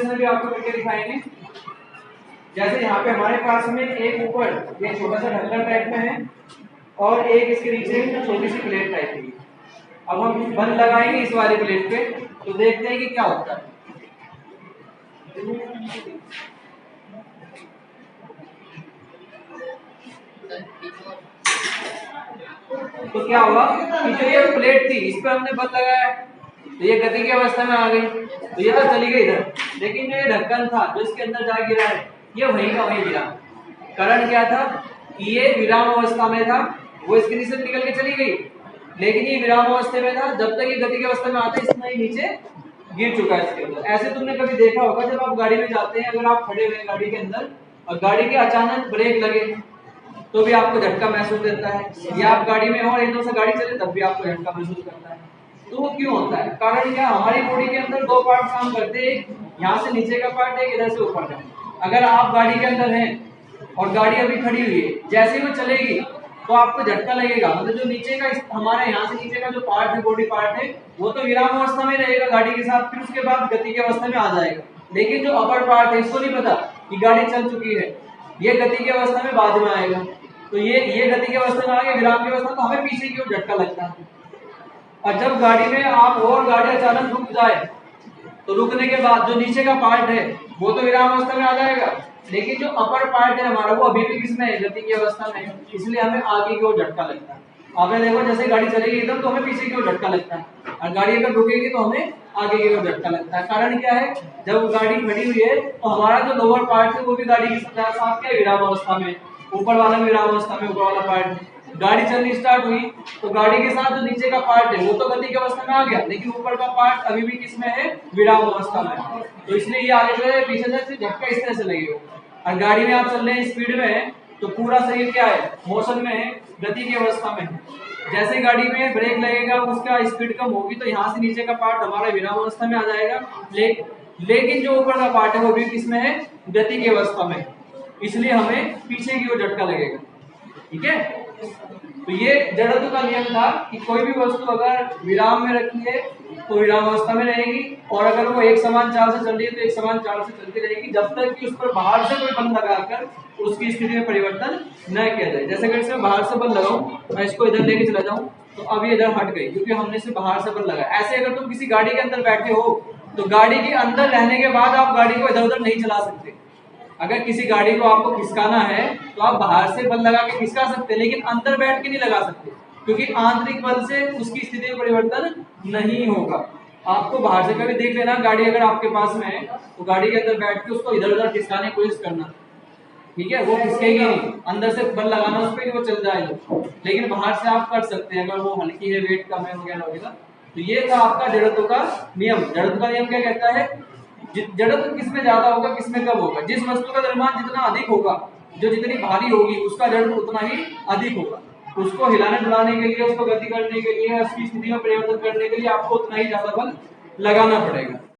Demonstration भी आपको करके दिखाएंगे। जैसे यहाँ पे हमारे पास में एक ऊपर एक छोटा सा ढक्कन टाइप में है और एक इसके नीचे छोटी सी प्लेट टाइप की। अब हम बल लगाएंगे इस वाली प्लेट पे तो देखते हैं कि क्या होता है। तो क्या हुआ कि जो ये प्लेट थी इस पे हमने बल लगाया तो ये गति की अवस्था में आ गई, तो ये तो चली गई इधर, लेकिन जो ये ढक्कन था जो इसके अंदर जा गिरा है ये वहीं का वहीं गिरा। कारण क्या था कि ये विराम अवस्था में था, वो इसके नीचे निकल के चली गई, लेकिन ये विराम अवस्था में था, जब तक ये गति की अवस्था में आता है इतना ही नीचे गिर चुका है इसके अंदर। ऐसे तुमने कभी देखा होगा जब आप गाड़ी में जाते हैं, अगर आप खड़े हुए गाड़ी के अंदर और गाड़ी के अचानक ब्रेक लगे तो भी आपको झटका महसूस देता है, या आप गाड़ी में हो और एकदम से गाड़ी चले तब भी आपको झटका महसूस करता है। तो वो क्यों होता है? कारण क्या, हमारी बॉडी के अंदर दो पार्ट काम करते हैं, एक यहाँ से नीचे का पार्ट है, इधर से ऊपर का। अगर आप गाड़ी के अंदर हैं और गाड़ी अभी खड़ी हुई है, जैसे ही वो चलेगी तो आपको झटका लगेगा, मतलब जो नीचे का हमारे यहाँ से नीचे का जो पार्ट है, बॉडी पार्ट है, वो तो विराम अवस्था में रहेगा गाड़ी के साथ, फिर उसके बाद गति की अवस्था में आ जाएगा। लेकिन जो अपर पार्ट है इसको नहीं पता कि गाड़ी चल चुकी है, ये गति की अवस्था में बाद में आएगा। तो ये गति की अवस्था में आ गया, विराम की अवस्था, तो हमें पीछे की ओर झटका लगता है। और जब गाड़ी में आप और गाड़ी अचानक रुक जाए तो रुकने के बाद जो नीचे का पार्ट है वो तो विराम अवस्था में आ जाएगा, लेकिन जो अपर पार्ट है हमारा वो अभी भी किसमें है, गति की अवस्था में, इसलिए हमें आगे की ओर झटका लगता है। आपने देखो जैसे गाड़ी चलेगी एकदम तो हमें पीछे की ओर झटका लगता है, और गाड़ी अगर रुकेगी तो हमें आगे की ओर झटका लगता है। कारण क्या है, जब गाड़ी खड़ी हुई है तो हमारा जो लोअर पार्ट है वो भी गाड़ी के साथ क्या विराम अवस्था में, ऊपर वाला विराम अवस्था में, ऊपर वाला पार्ट। गाड़ी चलनी स्टार्ट हुई तो गाड़ी के साथ जो नीचे का पार्ट है वो तो गति की अवस्था में आ गया, लेकिन ऊपर का पार्ट अभी भी किसमें है, विराम अवस्था में। तो इसलिए ये आगे जो है पीछे से झटका इस तरह से लगेगा। और गाड़ी में आप चल रहे हैं स्पीड में है तो पूरा शरीर क्या है, मोशन में है, गति की अवस्था में है। जैसे गाड़ी में ब्रेक लगेगा उसका स्पीड कम होगी तो यहाँ से नीचे का पार्ट हमारा विराम अवस्था में आ जाएगा, लेकिन जो ऊपर का पार्ट है वो भी किसमें है, गति की अवस्था में। इसलिए हमें पीछे की ओर झटका लगेगा। ठीक है, तो ये जड़त्व का नियम था कि कोई भी वस्तु अगर विराम में रखी है तो विराम अवस्था में रहेगी, और अगर वो एक समान चाल से चल रही है तो एक समान चाल से चलती रहेगी, जब तक कि उस पर बाहर से कोई बल लगाकर उसकी स्थिति में परिवर्तन न किया जाए। जैसे अगर इसमें बाहर से बल लगाऊं, मैं इसको इधर लेके चला जाऊं तो अब ये इधर हट गई क्योंकि हमने इसे बाहर से बल लगाया। ऐसे अगर तुम किसी गाड़ी के अंदर बैठे हो तो गाड़ी के अंदर रहने के बाद आप गाड़ी को इधर उधर नहीं चला सकते। अगर किसी गाड़ी को आपको खिसकाना है तो आप बाहर से बल लगा के खिसका सकते हैं, लेकिन अंदर बैठ के नहीं लगा सकते, क्योंकि आंतरिक बल से उसकी स्थिति में परिवर्तन नहीं होगा। आपको बाहर से कभी देख लेना, गाड़ी अगर आपके पास में है तो गाड़ी के अंदर बैठ के उसको इधर उधर खिसकाने की कोशिश करना, ठीक है, वो खिसकेगी नहीं, अंदर से बल लगाना उस पर वो चल जाएगा। लेकिन बाहर से आप कर सकते हैं अगर वो हल्की है, वेट कम है वगैरह वगैरह। तो ये था आपका जड़त्व का नियम। जड़त्व का नियम क्या कहता है, जड़त्व किसमें ज्यादा होगा किसमें कम होगा, जिस वस्तु का द्रव्यमान जितना अधिक होगा, जो जितनी भारी होगी उसका जड़त्व उतना ही अधिक होगा। उसको हिलाने डुलाने के लिए, उसको गति करने के लिए, उसकी स्थिति में परिवर्तन करने के लिए आपको उतना ही ज्यादा बल लगाना पड़ेगा।